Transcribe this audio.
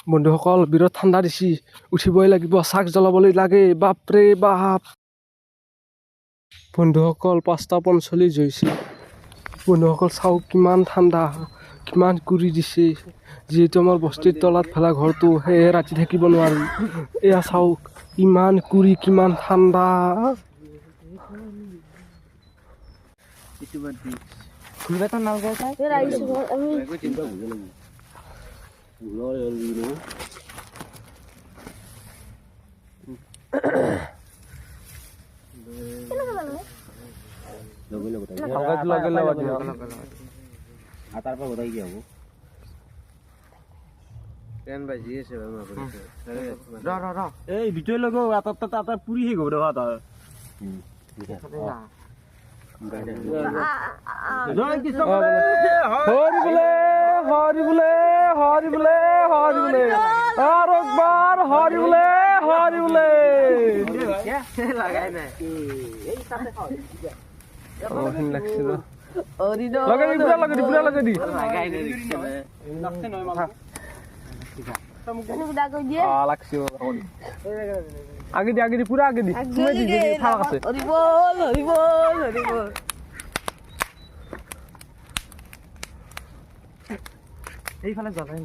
বন্ধুসকল বিৰাট ঠাণ্ডা দিছি উঠিবই লাগিব চাক জ্বলাবলৈ লাগে বাপৰে বাপ বন্ধুসকল ৫:৪৫ হৈছে বন্ধুসকল চাওক কিমান ঠাণ্ডা কিমান কুৰি দিছে যিহেতু আমাৰ বস্তিৰ তলত ফেলা ঘৰটো সেয়ে ৰাতি থাকিব নোৱাৰি এয়া চাওক ইমান কুৰি কিমান ঠাণ্ডা এই ভিতরে লগো আতা পুরি হে গো রা তা জয় কৃষ্ণ হরি বলে হরি বলে হরি বলে হরি বলে আর একবার হরি বলে হরি বলে লাগাই না এই সাথে খাও হিন লাগছে তো ওরি দো পুরা লাগাই দি লাগাই না লাগছে নয় মাথা লাগছে আগে দি পুরা আগে দি তুমি দি থাক আছে হরি বল হরি বল হরি বল এইখানে জ্বলাই